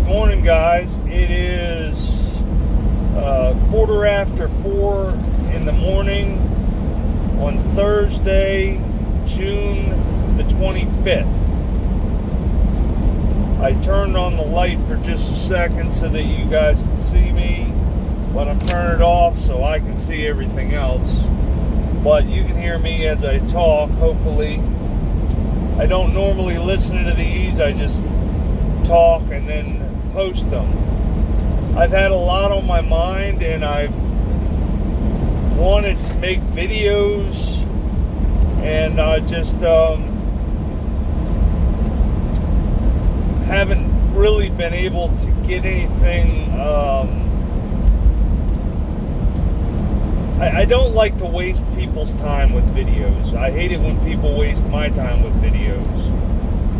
Good morning, guys. It is 4:15 in the morning on Thursday, June the 25th. I turned on the light for just a second so that you guys can see me, but I'm turning it off so I can see everything else. But you can hear me as I talk, hopefully. I don't normally listen to these, I just talk and then post them. I've had a lot on my mind and I've wanted to make videos, and I just haven't really been able to get anything. I don't like to waste people's time with videos. I hate it when people waste my time with videos.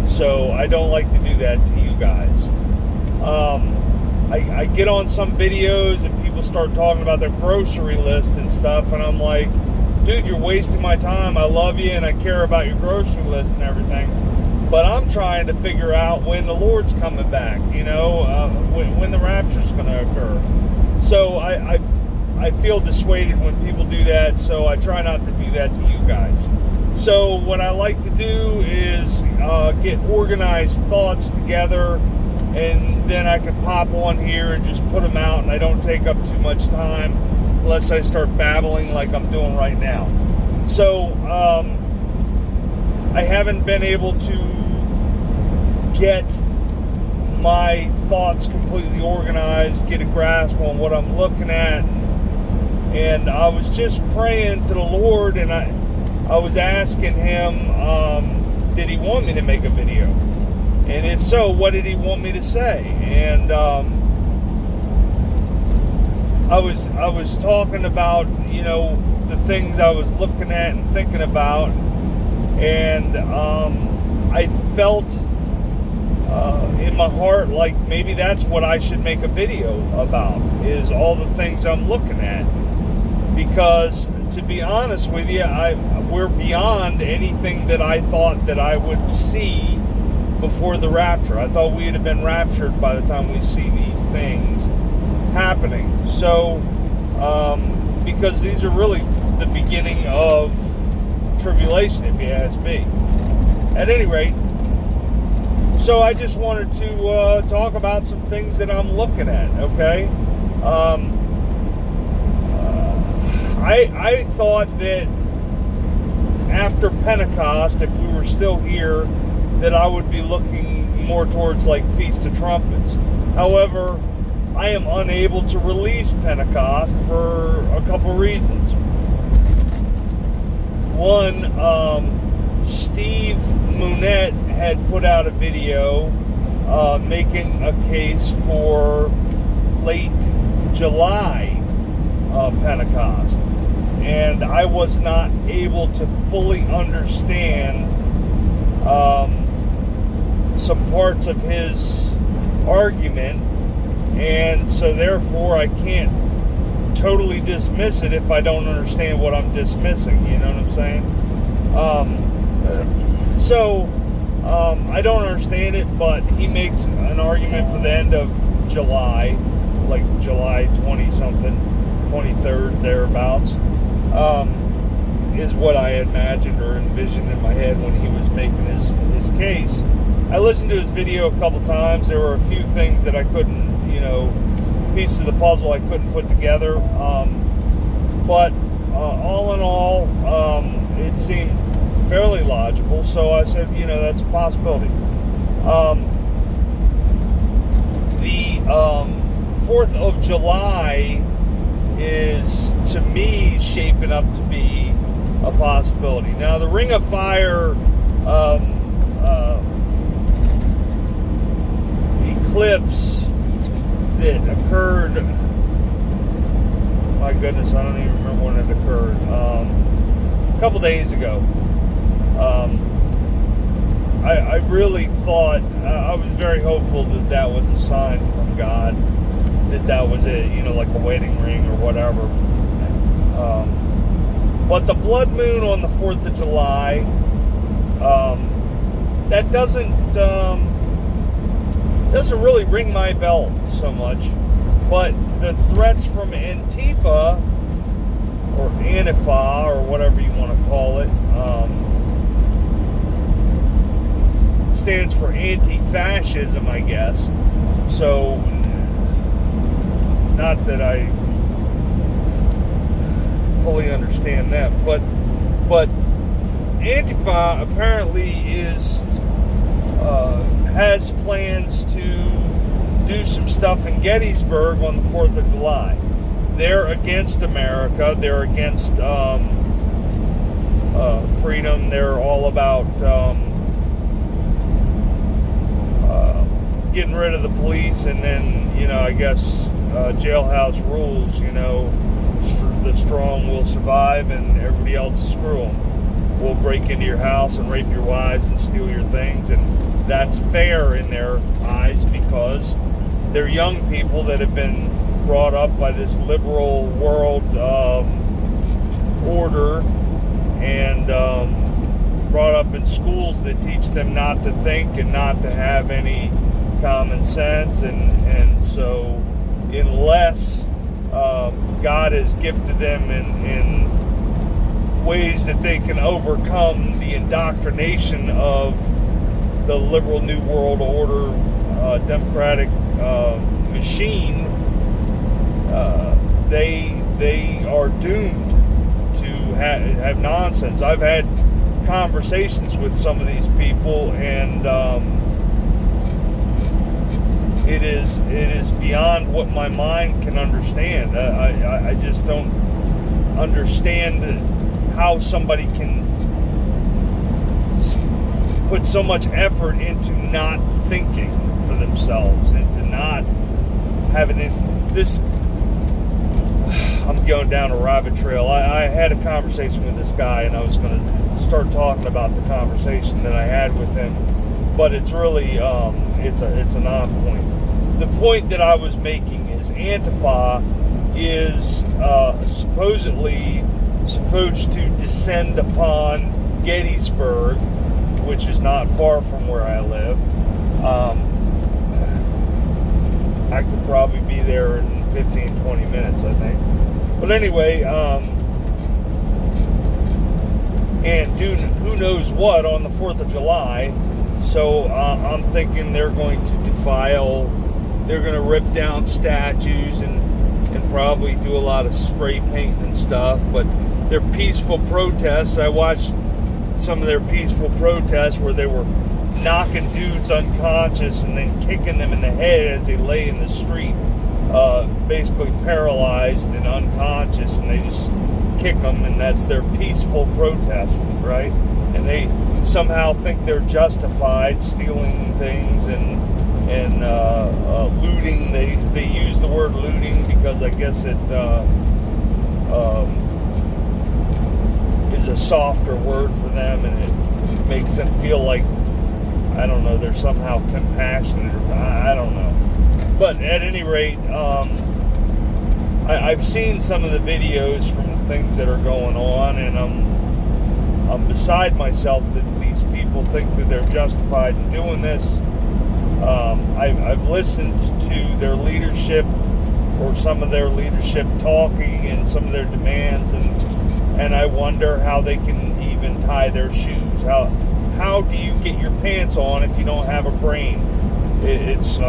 So I don't like to do that to you guys. I get on some videos and people start talking about their grocery list and stuff, and I'm like, dude, you're wasting my time. I love you and I care about your grocery list and everything, but I'm trying to figure out when the Lord's coming back, when the rapture's going to occur. So I feel dissuaded when people do that, so I try not to do that to you guys. So what I like to do is get organized thoughts together, and then I can pop on here and just put them out, and I don't take up too much time unless I start babbling like I'm doing right now. So I haven't been able to get my thoughts completely organized, get a grasp on what I'm looking at, and I was just praying to the Lord, and I was asking him, did he want me to make a video? And if so, what did he want me to say? And I was talking about, the things I was looking at and thinking about, and I felt in my heart like maybe that's what I should make a video about, is all the things I'm looking at. Because to be honest with you, we're beyond anything that I thought that I would see before the rapture. I thought we'd have been raptured by the time we see these things happening. So, because these are really the beginning of tribulation, if you ask me. At any rate, so I just wanted to talk about some things that I'm looking at, okay? I thought that after Pentecost, if we were still here, that I would be looking more towards like Feast of Trumpets. However, I am unable to release Pentecost for a couple reasons. One, Steve Moonette had put out a video making a case for late July Pentecost, and I was not able to fully understand some parts of his argument, and so therefore I can't totally dismiss it if I don't understand what I'm dismissing, you know what I'm saying? I don't understand it, but he makes an argument for the end of July, like July 20-something, 23rd, thereabouts, is what I imagined or envisioned in my head when he was making his case. I listened to his video a couple times. There were a few things that I couldn't, pieces of the puzzle I couldn't put together. But all in all, it seemed fairly logical. So I said, that's a possibility. The 4th of July is, to me, shaping up to be a possibility. Now, the Ring of Fire eclipse that occurred, my goodness, I don't even remember when it occurred, a couple days ago. I really thought, I was very hopeful that was a sign from God, that was it, like a wedding ring or whatever. But the blood moon on the 4th of July, that doesn't doesn't really ring my bell so much. But the threats from Antifa, or Antifa, or whatever you want to call it, stands for anti-fascism, I guess. So, not that I fully understand that, but Antifa apparently has plans to do some stuff in Gettysburg on the 4th of July. They're against America. They're against freedom. They're all about getting rid of the police, and then, I guess jailhouse rules. The strong will survive, and everybody else screw them. We'll break into your house and rape your wives and steal your things, and that's fair in their eyes because they're young people that have been brought up by this liberal world order, and brought up in schools that teach them not to think and not to have any common sense, and so unless God has gifted them in ways that they can overcome the indoctrination of the liberal New World Order democratic machine, they are doomed to have nonsense. I've had conversations with some of these people, and it is beyond what my mind can understand. I just don't understand how somebody can put so much effort into not thinking for themselves, into not having this. I'm going down a rabbit trail. I had a conversation with this guy, and I was going to start talking about the conversation that I had with him, but it's really it's a non-point. The point that I was making is Antifa is supposedly supposed to descend upon Gettysburg, which is not far from where I live. I could probably be there in 15-20 minutes, I think. But anyway, and do who knows what on the 4th of July. So I'm thinking they're going to defile, they're going to rip down statues and probably do a lot of spray paint and stuff. But they're peaceful protests. I watched some of their peaceful protests where they were knocking dudes unconscious and then kicking them in the head as they lay in the street, basically paralyzed and unconscious, and they just kick them, and that's their peaceful protest, right? And they somehow think they're justified stealing things and looting. They use the word looting because I guess it is a softer word for them, and it makes them feel like, I don't know, they're somehow compassionate, or I don't know. But at any rate, I've seen some of the videos from the things that are going on, and I'm beside myself that these people think that they're justified in doing this. I've listened to their leadership, or some of their leadership talking, and some of their demands, and I wonder how they can even tie their shoes. How do you get your pants on if you don't have a brain? It's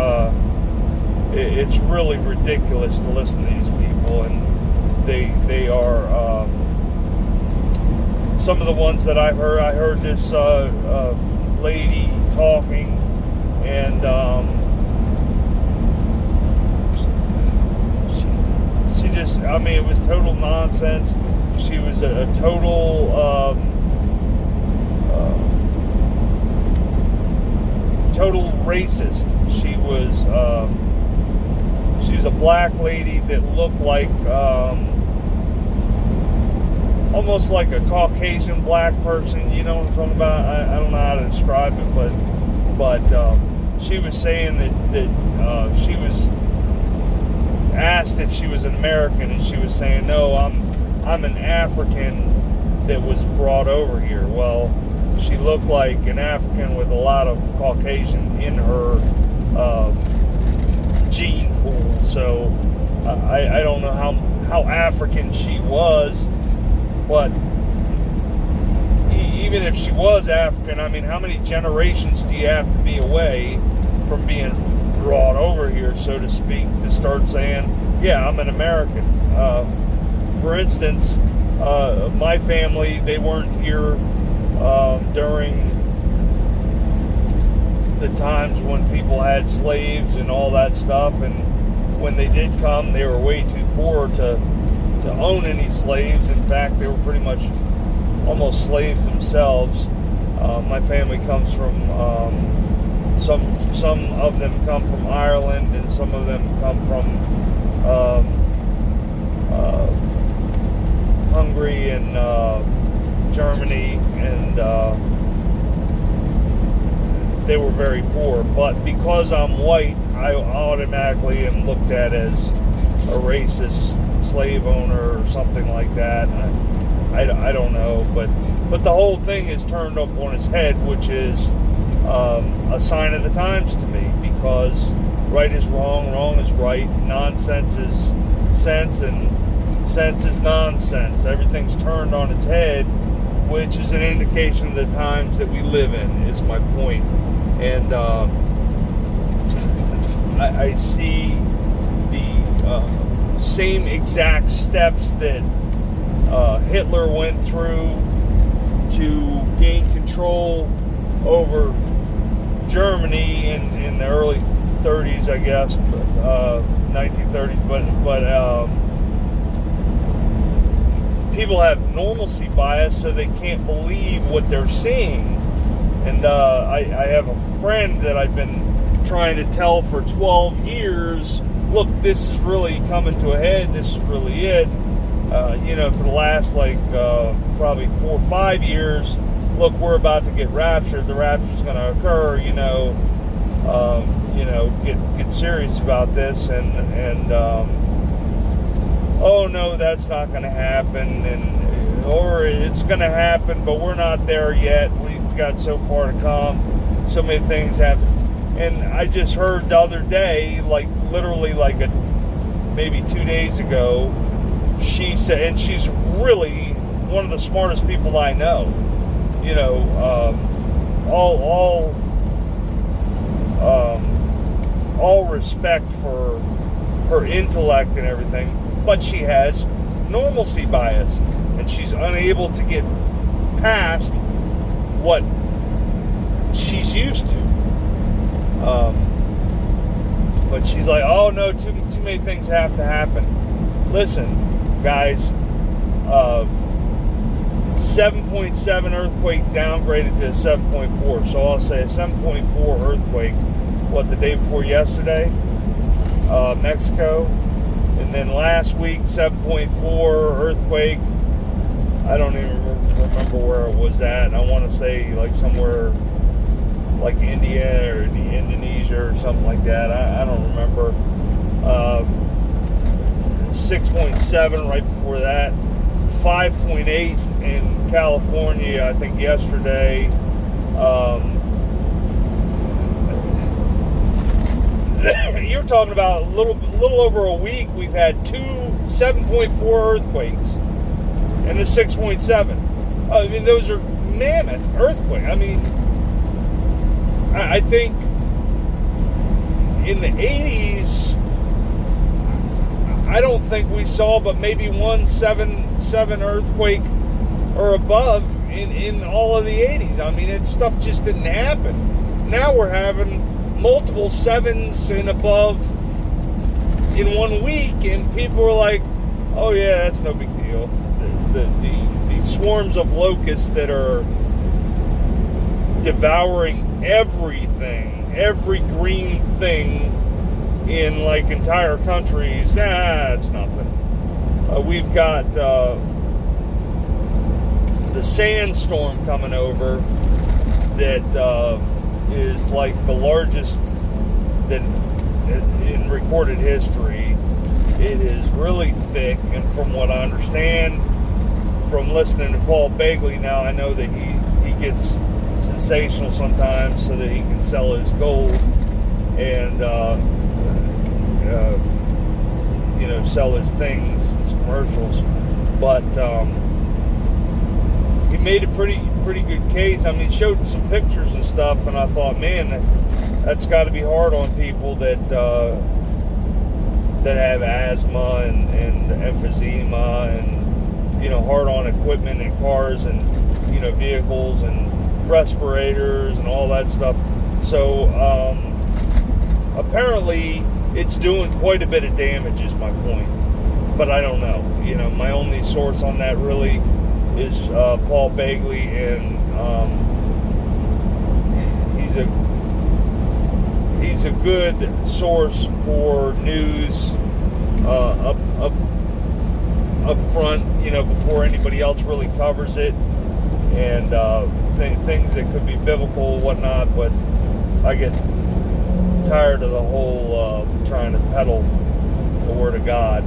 really ridiculous to listen to these people, and they are some of the ones that I've heard. I heard this lady talking, and she just, I mean, it was total nonsense. She was a total total racist. She's a black lady that looked like almost like a Caucasian black person. You know what I'm talking about? I don't know how to describe it, but she was saying that she was asked if she was an American, and she was saying, no, I'm an African that was brought over here. Well, she looked like an African with a lot of Caucasian in her gene pool. So I don't know how African she was, but even if she was African, I mean, how many generations do you have to be away from being brought over here, so to speak, to start saying, yeah, I'm an American? For instance, my family, they weren't here during the times when people had slaves and all that stuff, and when they did come, they were way too poor to own any slaves. In fact, they were pretty much almost slaves themselves. My family comes from some of them come from Ireland, and some of them come from Hungary and Germany, and they were very poor. But because I'm white, I automatically am looked at as a racist slave owner or something like that. I don't know, but the whole thing is turned up on its head, which is a sign of the times to me, because right is wrong, wrong is right, nonsense is sense, and sense is nonsense. Everything's turned on its head, which is an indication of the times that we live in, is my point. And I see the same exact steps that Hitler went through to gain control over Germany in the early 30s, I guess, 1930s. But people have normalcy bias, so they can't believe what they're seeing. And I have a friend that I've been trying to tell for 12 years, look, this is really coming to a head. This is really it. For the last probably 4 or 5 years, look, we're about to get raptured. The rapture's going to occur. Get serious about this. And oh no, that's not going to happen. Or it's going to happen, but we're not there yet. We've got so far to come. So many things happen. And I just heard the other day, maybe 2 days ago, she said, and she's really one of the smartest people I know. All respect for her intellect and everything, but she has normalcy bias, and she's unable to get past what she's used to. But she's like, oh no, too many things have to happen. Listen, guys, 7.7 earthquake downgraded to 7.4. So I'll say a 7.4 earthquake, the day before yesterday, Mexico. And then last week, 7.4 earthquake. I don't even remember where it was at. I want to say somewhere like India or Indonesia or something like that. I don't remember. 6.7 right before that. 5.8 in California, I think yesterday. You're talking about a little over a week. We've had 2 7.4 earthquakes and a 6.7. I mean, those are mammoth earthquakes. I mean, I think in the 80s, I don't think we saw but maybe 1.7 earthquake or above in all of the 80s. I mean, stuff just didn't happen. Now we're having multiple 7s and above in 1 week, and people are like, oh yeah, that's no big deal. The swarms of locusts that are devouring everything, every green thing in entire countries, it's nothing. We've got the sandstorm coming over that is the largest that in recorded history. It is really thick, and from what I understand from listening to Paul Begley now, I know that he gets sensational sometimes so that he can sell his gold. and sell his things, his commercials. But he made a pretty good case. I mean, he showed some pictures and stuff, and I thought, man, that's got to be hard on people that have asthma and emphysema, and hard on equipment and cars and vehicles and respirators and all that stuff. So apparently it's doing quite a bit of damage, is my point. But I don't know. My only source on that really is Paul Begley, and he's a good source for news up front, before anybody else really covers it, and things that could be biblical, whatnot. But I get tired of the whole trying to peddle the word of God,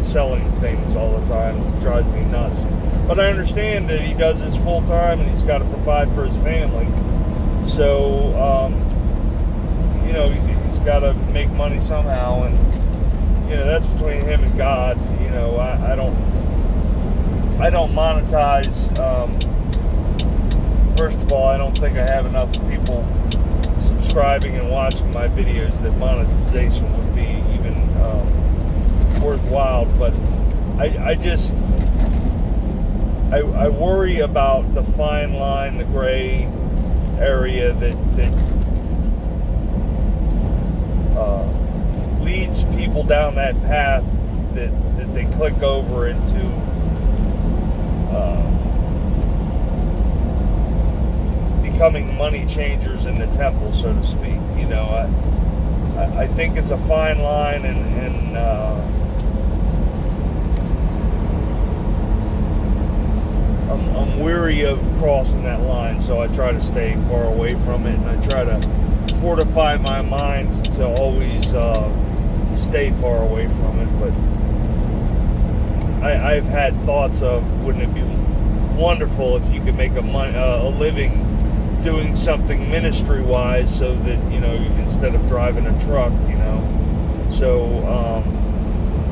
selling things all the time. It drives me nuts. But I understand that he does this full time, and he's got to provide for his family. So, he's got to make money somehow, and that's between him and God. I don't monetize. First of all, I don't think I have enough people subscribing and watching my videos that monetization would be even worthwhile. But I worry about the fine line, the gray area that leads people down that path that they click over into becoming money changers in the temple, so to speak. I think it's a fine line, and I'm weary of crossing that line, so I try to stay far away from it, and I try to fortify my mind to always stay far away from it. But I've had thoughts of, wouldn't it be wonderful if you could make a living doing something ministry-wise, so that instead of driving a truck, So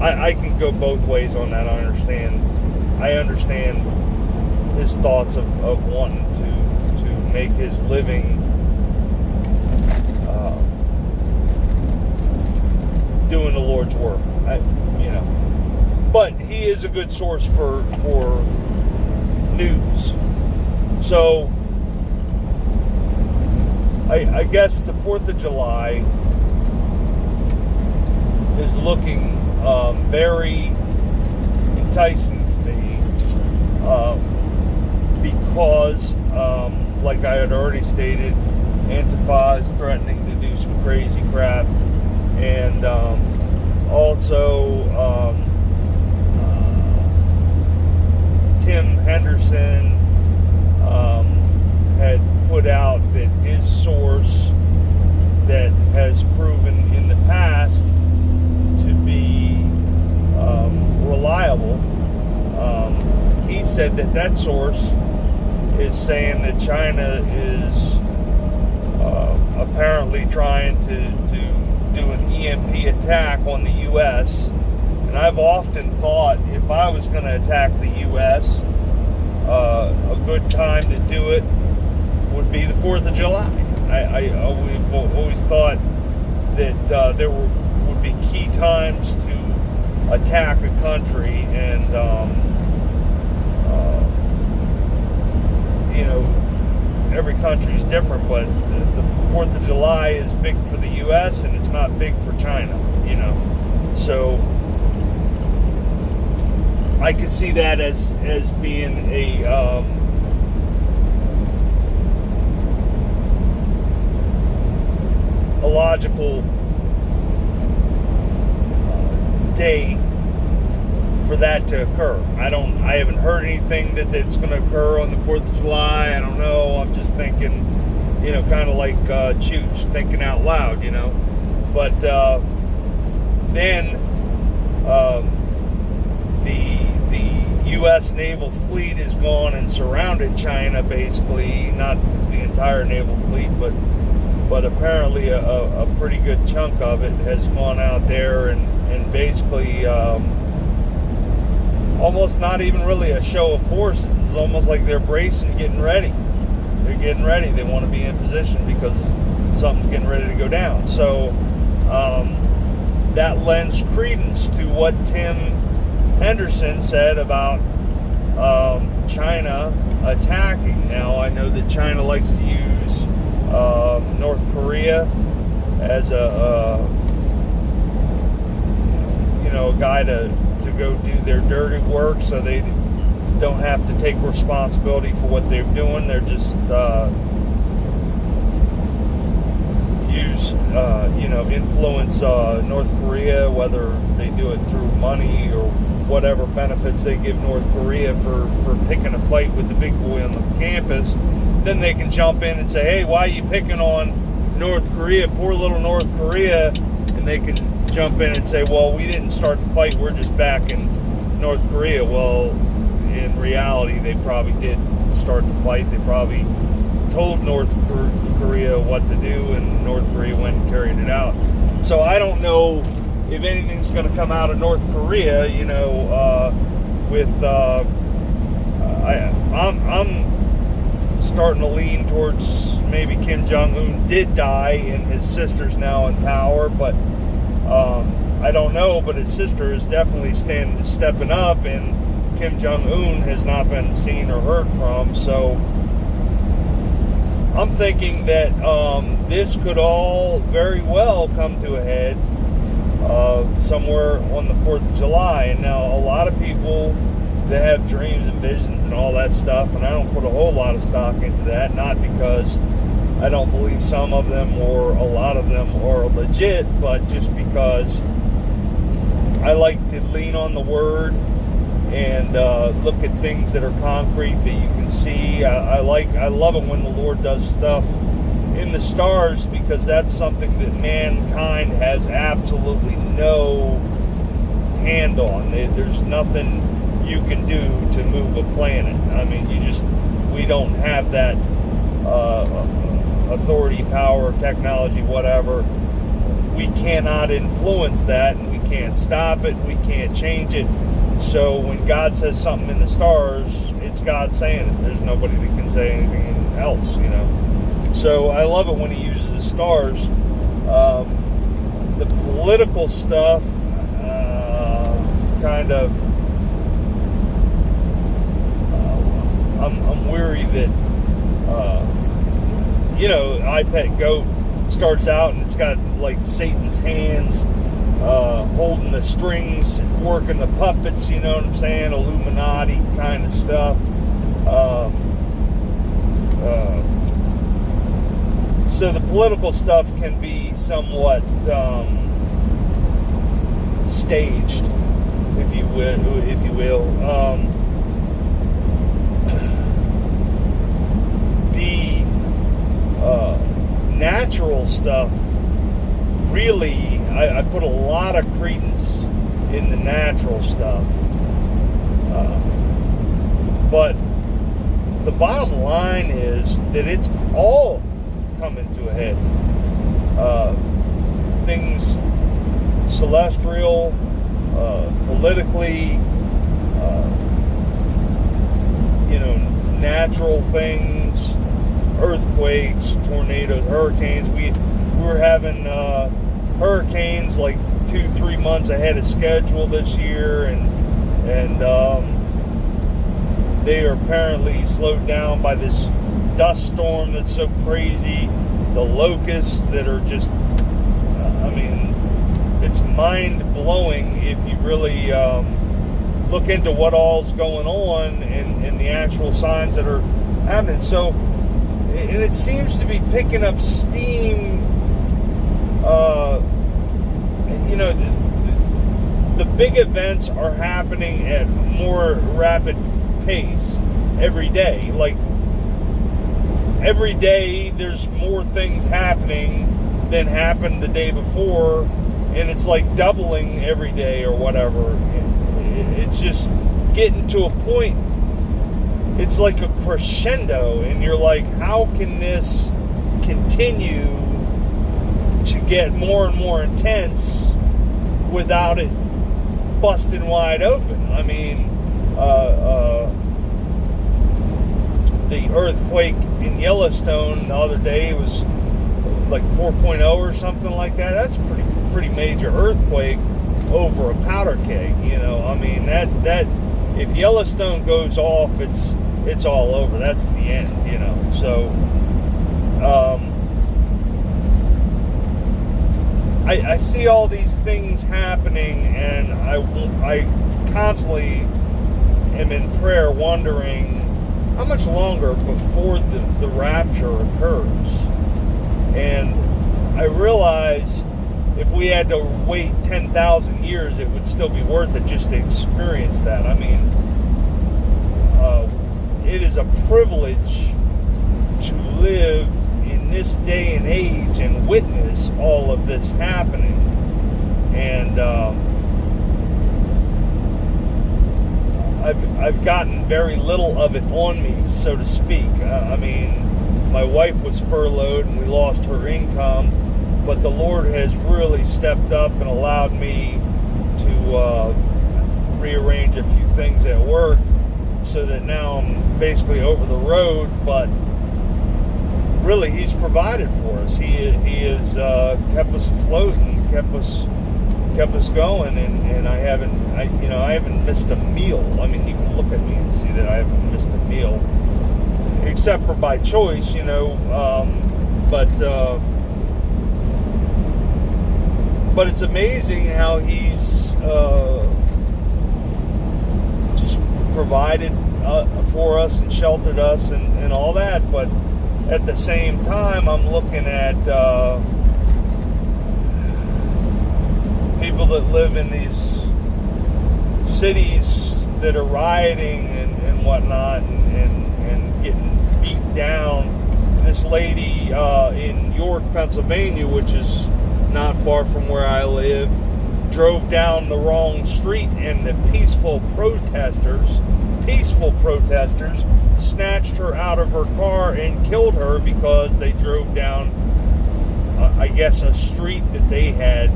I can go both ways on that. I understand his thoughts of wanting to make his living doing the Lord's work. But he is a good source for news. So I guess the 4th of July is looking very enticing to me, because like I had already stated, Antifa is threatening to do some crazy crap, and also Tim Henderson had put out that his source that has proven in the past to be reliable, he said that source is saying that China is apparently trying to do an EMP attack on the U.S. And I've often thought, if I was going to attack the U.S., a good time to do it would be the 4th of July. I always thought that there would be key times to attack a country, and every country is different, but the 4th of July is big for the U.S. and it's not big for China, So I could see that as being a logical day for that to occur. I haven't heard anything that it's going to occur on the 4th of July. I don't know. I'm just thinking, kind of like Chooch, thinking out loud, But then the U.S. naval fleet is gone and surrounded China, basically. Not the entire naval fleet, but but apparently a pretty good chunk of it has gone out there and basically almost not even really a show of force. It's almost like they're bracing, getting ready. They're getting ready. They want to be in position because something's getting ready to go down. So that lends credence to what Tim Henderson said about China attacking. Now, I know that China likes to use North Korea as a guy to go do their dirty work, so they don't have to take responsibility for what they're doing. They're just influence North Korea, whether they do it through money or whatever benefits they give North Korea for picking a fight with the big boy on the campus. Then they can jump in and say, hey, why are you picking on North Korea, poor little North Korea? And they can jump in and say, well, we didn't start the fight, we're just back in North Korea. Well, in reality, they probably did start the fight. They probably told North Korea what to do, and North Korea went and carried it out. So I don't know if anything's going to come out of North Korea, I'm starting to lean towards maybe Kim Jong-un did die and his sister's now in power, but I don't know, but his sister is definitely stepping up, and Kim Jong-un has not been seen or heard from. So I'm thinking that this could all very well come to a head somewhere on the 4th of July. And now a lot of people that have dreams and visions and all that stuff, and I don't put a whole lot of stock into that, not because I don't believe some of them or a lot of them are legit, but just because I like to lean on the Word and look at things that are concrete that you can see. I love it when the Lord does stuff in the stars, because that's something that mankind has absolutely no hand on. There's nothing you can do to move a planet. I mean, we don't have that authority, power, technology, whatever. We cannot influence that, and we can't stop it, we can't change it. So when God says something in the stars, it's God saying it. There's nobody that can say anything else, So I love it when he uses the stars. The political stuff, kind of, I'm weary that, iPet Goat starts out and it's got like Satan's hands holding the strings, working the puppets, you know what I'm saying? Illuminati kind of stuff. So the political stuff can be somewhat staged, if you will. The natural stuff, really, I put a lot of credence in the natural stuff. But the bottom line is that it's all coming to a head. Things celestial, politically, natural things, earthquakes, tornadoes, hurricanes. We were having hurricanes like 2-3 months ahead of schedule this year, and they are apparently slowed down by this dust storm that's so crazy. The locusts that are just, it's mind-blowing if you really look into what all's going on and the actual signs that are happening. So, and it seems to be picking up steam. The big events are happening at more rapid pace every day. Like, every day there's more things happening than happened the day before, and it's like doubling every day or whatever. It's just getting to a point, it's like a crescendo, and you're like, how can this continue to get more and more intense without it busting wide open. I mean, the earthquake in Yellowstone the other day was like 4.0 or something like that. That's a pretty major earthquake over a powder keg. I mean, that if Yellowstone goes off, it's all over. That's the end. So I see all these things happening, and I constantly am in prayer wondering how much longer before the rapture occurs. And I realize if we had to wait 10,000 years, it would still be worth it just to experience that. I mean, it is a privilege to live in this day and age and witness all of this happening. And I've gotten very little of it on me, so to speak. I mean, my wife was furloughed and we lost her income, but the Lord has really stepped up and allowed me to rearrange a few things at work, so that now I'm basically over the road. But really, He's provided for us. He has kept us afloat and kept us going, and I haven't missed a meal. I mean, you can look at me and see that I haven't missed a meal, except for by choice, but it's amazing how He's just provided for us and sheltered us and all that. But at the same time, I'm looking at people that live in these cities that are rioting and whatnot and getting beat down. This lady in York, Pennsylvania, which is not far from where I live, drove down the wrong street, and the peaceful protesters snatched her out of her car and killed her because they drove down, I guess, a street that they had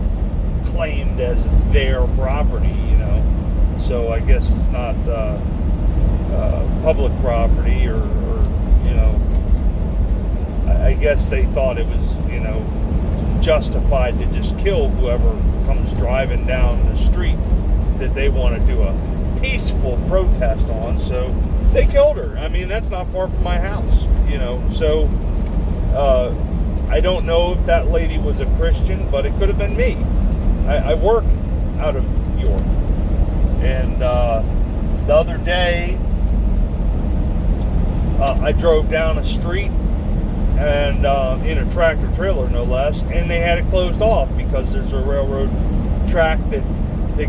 claimed as their property, So I guess it's not public property, or I guess they thought it was, justified to just kill whoever comes driving down the street that they want to do a peaceful protest on. So they killed her. I mean, that's not far from my house, So I don't know if that lady was a Christian, but it could have been me. I work out of York, and the other day I drove down a street, and in a tractor trailer, no less, and they had it closed off because there's a railroad track that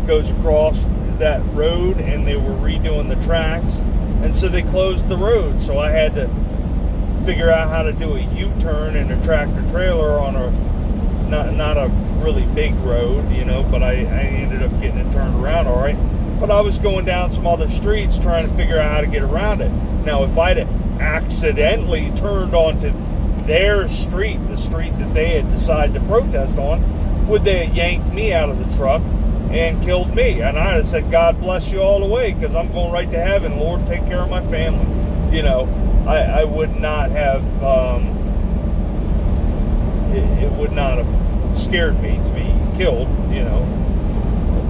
goes across that road, and they were redoing the tracks, and so they closed the road. So I had to figure out how to do a U-turn in a tractor trailer on a not a really big road, but I ended up getting it turned around all right. But I was going down some other streets trying to figure out how to get around it. Now, if I'd accidentally turned onto their street, the street that they had decided to protest on, would they have yanked me out of the truck and killed me? And I'd have said, God bless you all the way, because I'm going right to heaven. Lord, take care of my family. I would not have, it would not have scared me to be killed,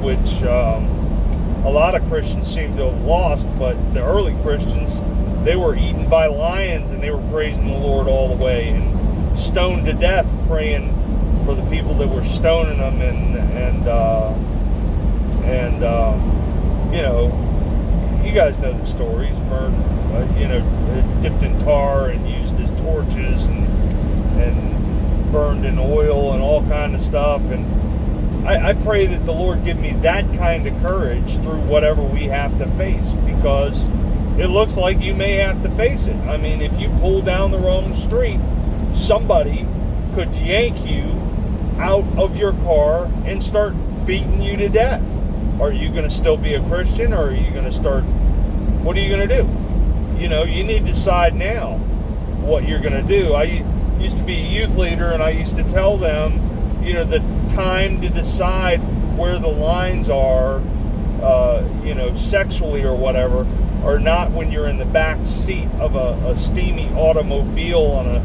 which a lot of Christians seem to have lost. But the early Christians, they were eaten by lions, and they were praising the Lord all the way, and stoned to death, praying for the people that were stoning them, and you guys know the stories. Burned, dipped in tar and used as torches, and burned in oil and all kind of stuff. And I pray that the Lord give me that kind of courage through whatever we have to face, because it looks like you may have to face it. I mean, if you pull down the wrong street, somebody could yank you out of your car and start beating you to death. Are you going to still be a Christian, or are you going to start, what are you going to do? You need to decide now what you're going to do. I used to be a youth leader, and I used to tell them, the time to decide where the lines are, sexually or whatever, are not when you're in the back seat of a steamy automobile on a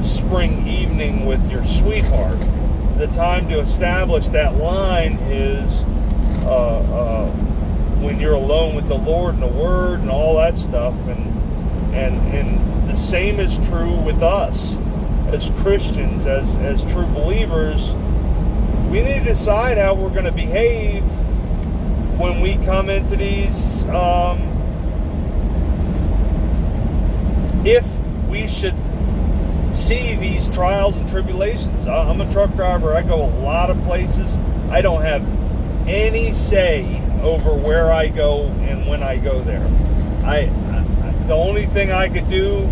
spring evening with your sweetheart. The time to establish that line is when you're alone with the Lord and the Word and all that stuff. And the same is true with us as Christians, as true believers. We need to decide how we're going to behave when we come into these, if we should see these trials and tribulations. I'm a truck driver. I go a lot of places. I don't have any say over where I go and when I go there. The only thing I could do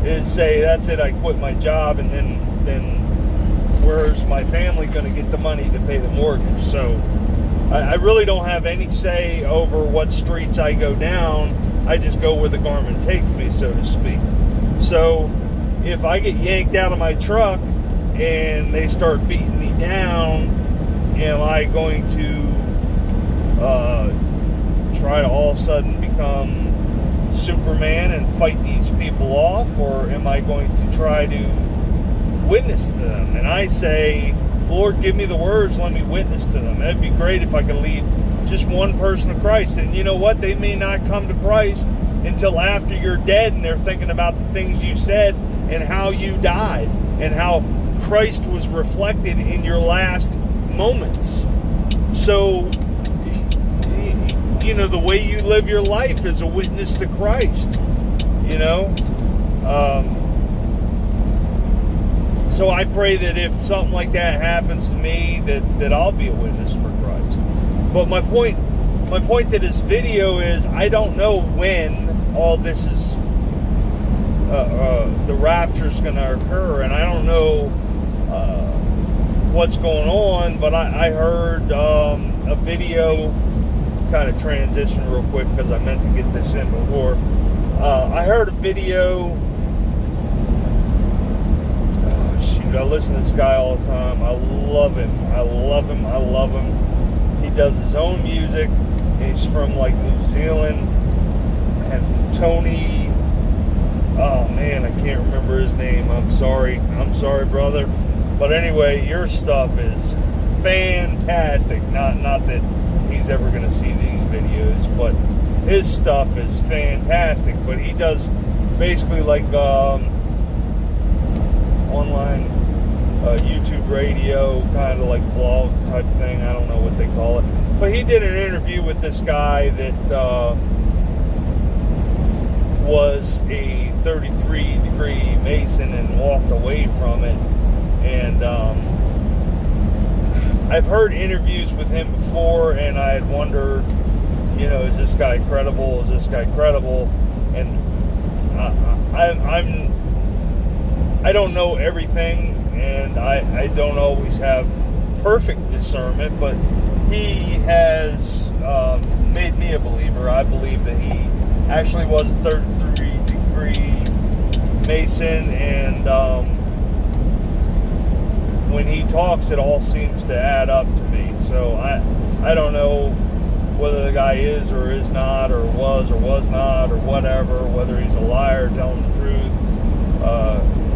is say, that's it, I quit my job, and then where's my family going to get the money to pay the mortgage? So I really don't have any say over what streets I go down. I just go where the garment takes me, so to speak. So if I get yanked out of my truck and they start beating me down, am I going to try to all of a sudden become Superman and fight these people off, or am I going to try to witness to them? And I say, Lord, give me the words, let me witness to them. It'd be great if I could lead just one person to Christ. And you know what? They may not come to Christ until after you're dead, and they're thinking about the things you said and how you died and how Christ was reflected in your last moments. So, the way you live your life is a witness to Christ, So I pray that if something like that happens to me, that I'll be a witness for Christ. But my point to this video is, I don't know when all this is, the rapture's going to occur, and I don't know what's going on, but I heard a video, kind of transition real quick because I meant to get this in before. I heard a video. I listen to this guy all the time. I love him. He does his own music. He's from like New Zealand. And Tony, oh man, I can't remember his name. I'm sorry, brother. But anyway, your stuff is fantastic. Not that he's ever going to see these videos, but his stuff is fantastic. But he does basically like online YouTube radio, kind of like blog type thing. I don't know what they call it. But he did an interview with this guy that was a 33-degree Mason and walked away from it. And I've heard interviews with him before, and I had wondered, is this guy credible? And I don't know everything, and I don't always have perfect discernment, but he has made me a believer. I believe that he actually was a 33-degree Mason, and when he talks, it all seems to add up to me. So I don't know whether the guy is or is not, or was not, or whatever, whether he's a liar telling the truth,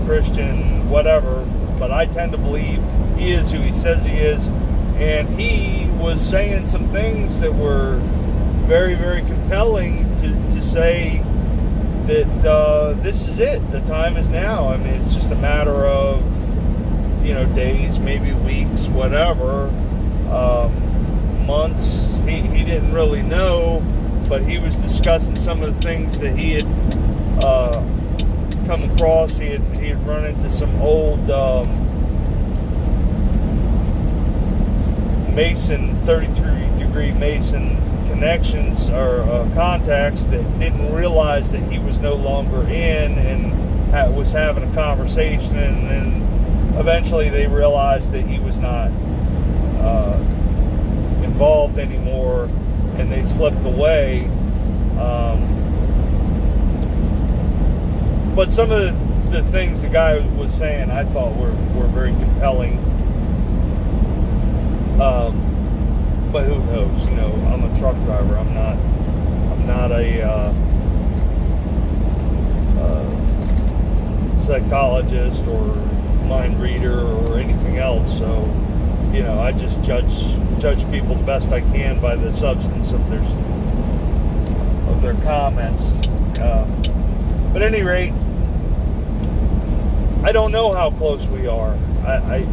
Christian, whatever, but I tend to believe he is who he says he is. And he was saying some things that were very, very compelling to say that this is it. The time is now. I mean, it's just a matter of, days, maybe weeks, whatever, months. He didn't really know, but he was discussing some of the things that he had come across. He had run into some old Mason, 33-degree Mason connections or contacts that didn't realize that he was no longer in, and was having a conversation, and then eventually they realized that he was not involved anymore, and they slipped away. But some of the things the guy was saying I thought were very compelling. But who knows? You know, I'm a truck driver. I'm not a psychologist or mind reader or anything else. So, you know, I just judge people the best I can by the substance of their comments. But at any rate, I don't know how close we are. I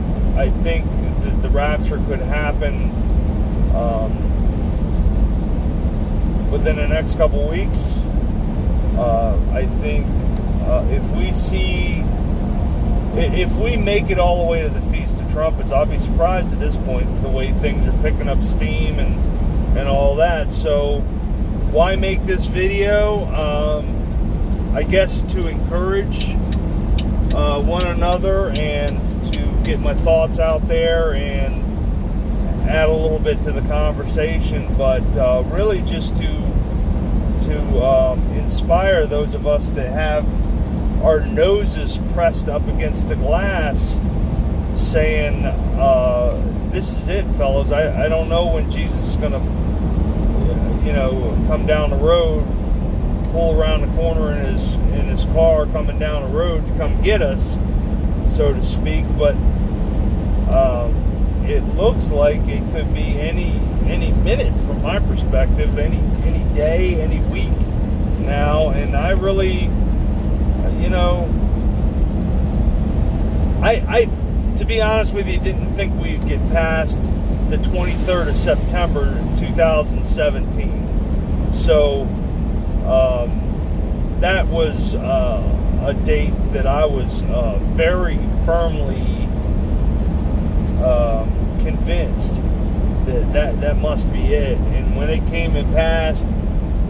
think that the rapture could happen within the next couple weeks. I think if we make it all the way to the Feast of Trumpets, I'll be surprised at this point the way things are picking up steam and all that. So why make this video? I guess to encourage one another and to get my thoughts out there and add a little bit to the conversation, but really just to inspire those of us that have our noses pressed up against the glass, saying, this is it, fellas. I don't know when Jesus is going to, you know, come down the road, pull around the corner in his car coming down the road to come get us, so to speak. But it looks like it could be any minute from my perspective, any day, any week now. And I really, you know, I to be honest with you, didn't think we'd get past the 23rd of September 2017. So that was a date that I was very firmly convinced that must be it. And when it came and passed,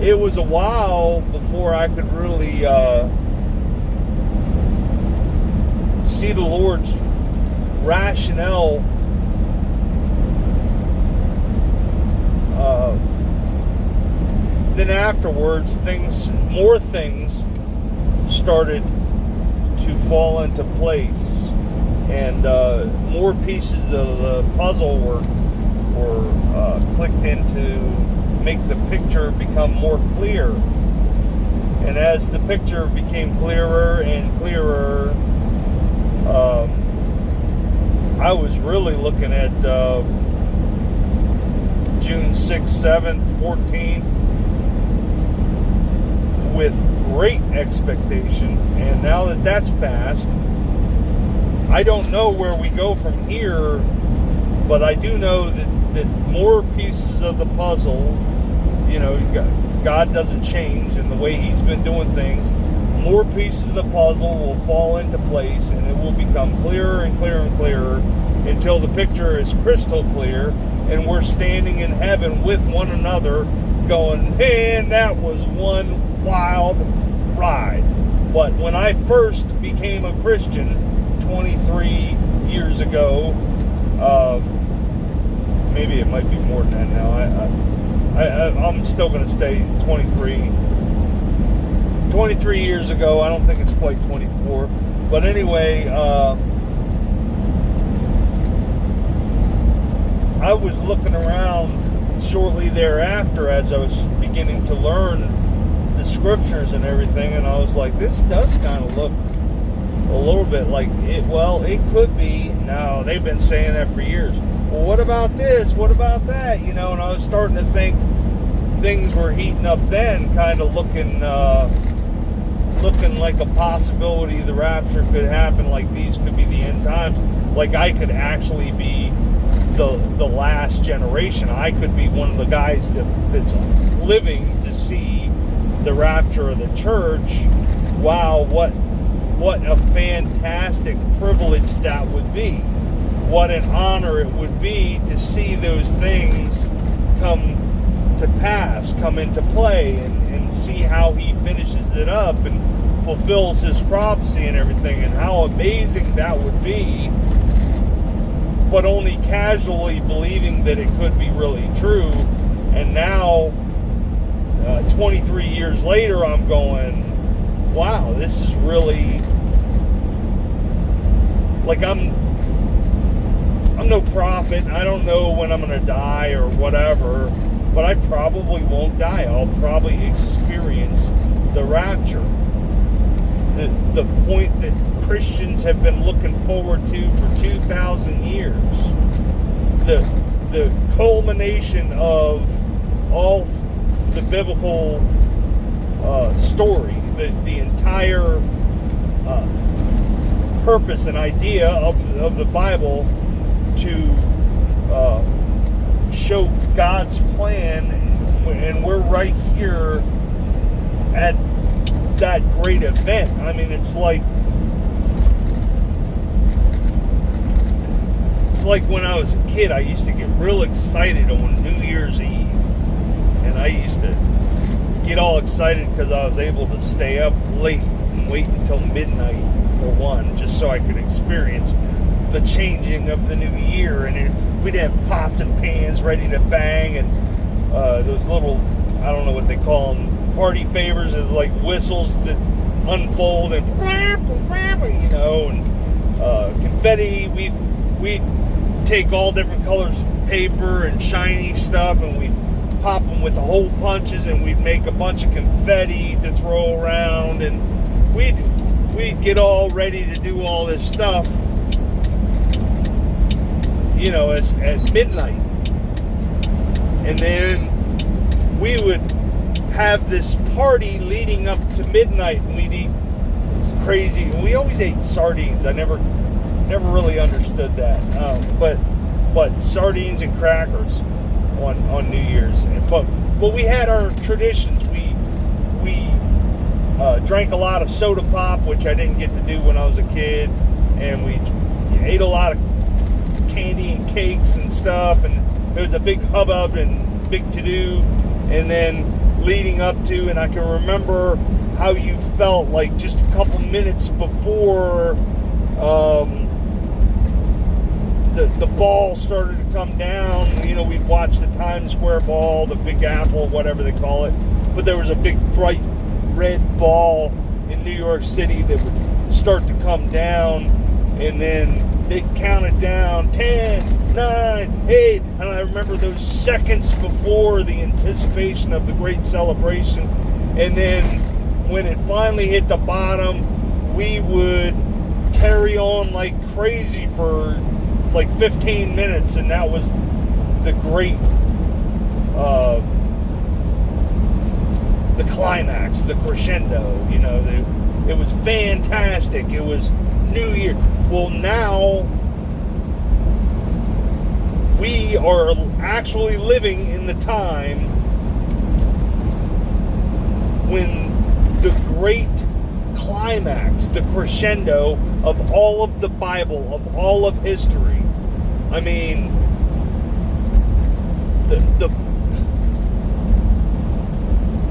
it was a while before I could really see the Lord's rationale then afterwards more things started to fall into place, and more pieces of the puzzle were clicked in to make the picture become more clear. And as the picture became clearer and clearer, I was really looking at June 6th, 7th, 14th with great expectation. And now that that's passed, I don't know where we go from here, but I do know that more pieces of the puzzle, you know, God doesn't change in the way He's been doing things. More pieces of the puzzle will fall into place, and it will become clearer and clearer and clearer until the picture is crystal clear, and we're standing in heaven with one another going, man, that was one wild ride. But when I first became a Christian 23 years ago, maybe it might be more than that now. I'm still going to stay 23. 23 years ago, I don't think it's quite 24. But anyway, I was looking around shortly thereafter as I was beginning to learn the scriptures and everything, and I was like, this does kind of look a little bit like it. Well, it could be. No, they've been saying that for years. Well, what about this? What about that? You know, and I was starting to think things were heating up then, kind of looking like a possibility the rapture could happen, like these could be the end times. Like I could actually be the last generation. I could be one of the guys that's living to see the rapture of the church. Wow, what a fantastic privilege that would be. What an honor it would be to see those things come to pass, come into play, and see how He finishes it up and fulfills His prophecy and everything, and how amazing that would be, but only casually believing that it could be really true. And now, 23 years later, I'm going, wow, this is really like I'm no prophet. I don't know when I'm going to die or whatever, but I probably won't die. I'll probably experience the rapture. The point that Christians have been looking forward to for 2,000 years. The culmination of all the biblical story, the entire purpose and idea of the Bible to show God's plan, and we're right here at that great event. I mean, it's like when I was a kid, I used to get real excited on New Year's Eve, and I used to get all excited because I was able to stay up late and wait until midnight for one, just so I could experience the changing of the new year. And we'd have pots and pans ready to bang, and those little, I don't know what they call them, party favors, of like whistles that unfold, and you know, and confetti. We'd take all different colors of paper and shiny stuff, and we'd pop them with the hole punches, and we'd make a bunch of confetti to throw around, and we'd get all ready to do all this stuff, you know, at midnight. And then we would have this party leading up to midnight, and we'd eat crazy. We always ate sardines. I never really understood that. But sardines and crackers on New Year's. But we had our traditions. We drank a lot of soda pop, which I didn't get to do when I was a kid, and we ate a lot of candy and cakes and stuff, and there was a big hubbub and big to-do. And then leading up to, and I can remember how you felt like just a couple minutes before the ball started to come down. You know, we'd watch the Times Square ball, the Big Apple, whatever they call it, but there was a big bright red ball in New York City that would start to come down, and then they'd count it down, 10, 9, 8, and I remember those seconds before the anticipation of the great celebration. And then when it finally hit the bottom, we would carry on like crazy for like 15 minutes, and that was the great the climax, the crescendo. You know, it was fantastic. It was New Year. Well, now we are actually living in the time when the great climax, the crescendo of all of the Bible, of all of history. I mean,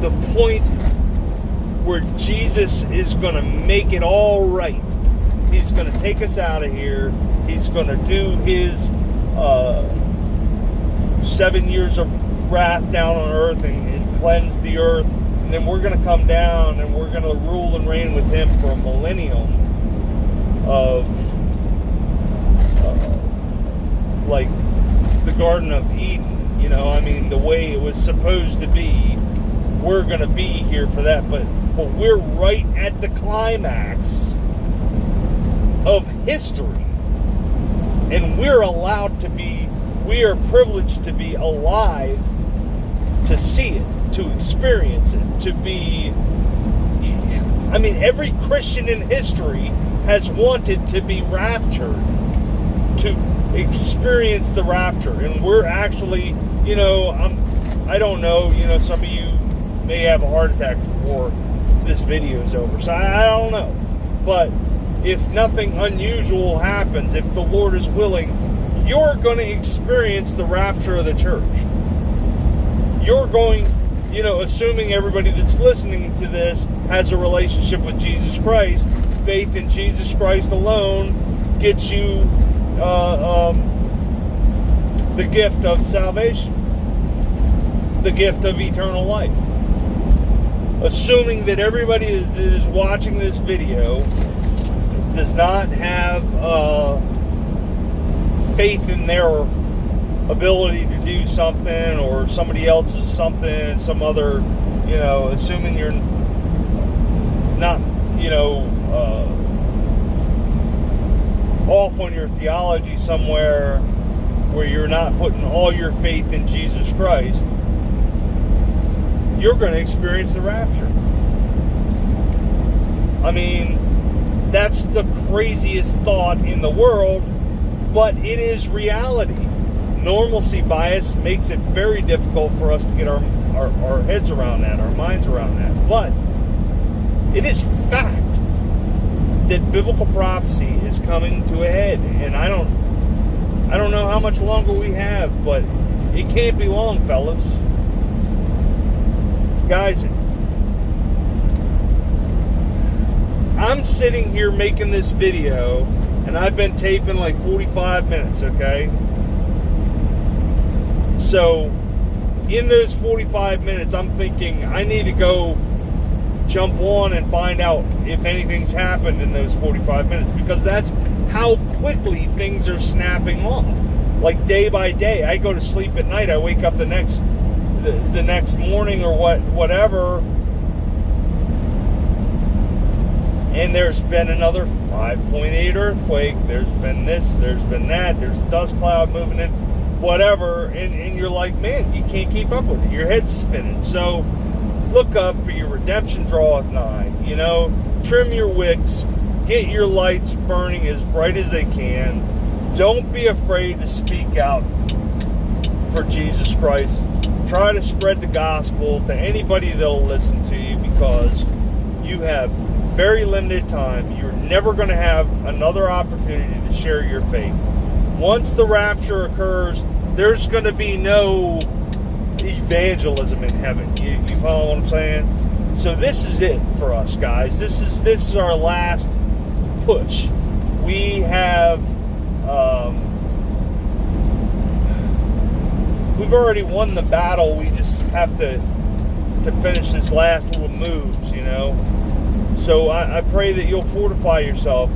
the point where Jesus is going to make it all right. He's going to take us out of here. He's going to do his 7 years of wrath down on earth and cleanse the earth. And then we're going to come down and we're going to rule and reign with him for a millennium of like the Garden of Eden. You know, I mean, the way it was supposed to be. We're going to be here for that. But we're right at the climax of history. And we're allowed to be, we are privileged to be alive to see it, to experience it, to be, I mean, every Christian in history has wanted to be raptured, to experience the rapture. And we're actually, you know, I don't know, you know, some of you may have a heart attack before this video is over. So I don't know. But if nothing unusual happens, if the Lord is willing, you're going to experience the rapture of the church. You're going, you know, assuming everybody that's listening to this has a relationship with Jesus Christ, faith in Jesus Christ alone gets you the gift of salvation, the gift of eternal life. Assuming that everybody that is watching this video does not have faith in their ability to do something, or somebody else's something, some other, assuming you're not, off on your theology somewhere where you're not putting all your faith in Jesus Christ, you're going to experience the rapture. I mean, that's the craziest thought in the world, but it is reality. Normalcy bias makes it very difficult for us to get our heads around that, our minds around that. But it is fact that biblical prophecy is coming to a head, and I don't know how much longer we have, but it can't be long, fellas. Guys, I'm sitting here making this video, and I've been taping like 45 minutes, okay? So, in those 45 minutes, I'm thinking I need to go jump on and find out if anything's happened in those 45 minutes, because that's how quickly things are snapping off. Like day by day, I go to sleep at night, I wake up the next morning or whatever, and there's been another 5.8 earthquake, there's been this, there's been that, there's a dust cloud moving in, whatever, and you're like, man, you can't keep up with it, your head's spinning. So look up, for your redemption draweth nigh. Trim your wicks, get your lights burning as bright as they can. Don't be afraid to speak out for Jesus Christ. Try to spread the gospel to anybody that'll listen to you, because you have very limited time. You're never going to have another opportunity to share your faith. Once the rapture occurs, there's going to be no evangelism in heaven. You follow what I'm saying? So this is it for us, guys. This is our last push. We have we've already won the battle. We just have to finish this last little moves, So I pray that you'll fortify yourself.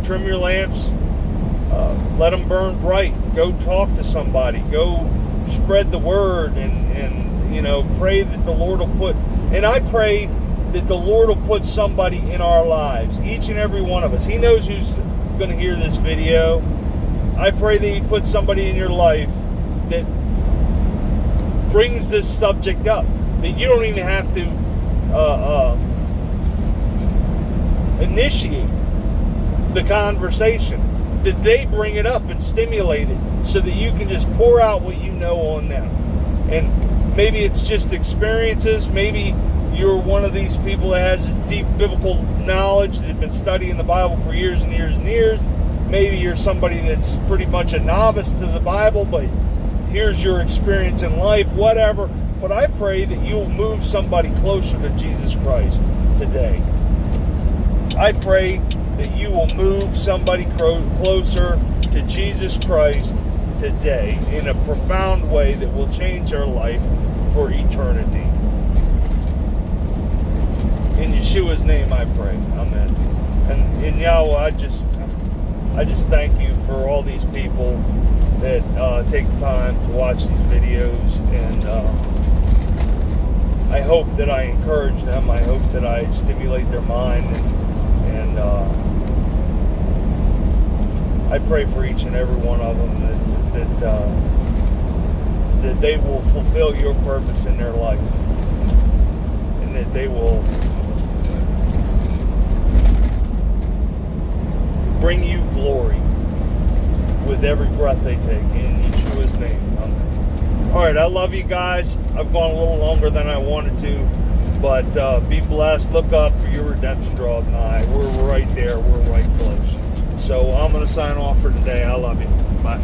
Trim your lamps. Let them burn bright. Go talk to somebody. Go spread the word, and pray that the Lord will put, and I pray that the Lord will put somebody in our lives, each and every one of us. He knows who's going to hear this video. I pray that He puts somebody in your life that brings this subject up, that you don't even have to initiate the conversation, that they bring it up and stimulate it, so that you can just pour out what you know on them. And maybe it's just experiences. Maybe you're one of these people that has deep biblical knowledge, that have been studying the Bible for years and years and years. Maybe you're somebody that's pretty much a novice to the Bible, but here's your experience in life, whatever. But I pray that you'll move somebody closer to Jesus Christ today. I pray that you will move somebody closer to Jesus Christ today in a profound way that will change our life for eternity. In Yeshua's name I pray. Amen. And Yahweh, I just thank you for all these people that take the time to watch these videos, and I hope that I encourage them. I hope that I stimulate their mind, and I pray for each and every one of them that they will fulfill your purpose in their life, and that they will bring you glory with every breath they take, in Yeshua's name. Amen. All right, I love you guys. I've gone a little longer than I wanted to, but be blessed. Look up, for your redemption draweth nigh. We're right there. We're right close. So I'm going to sign off for today. I love you. Bye.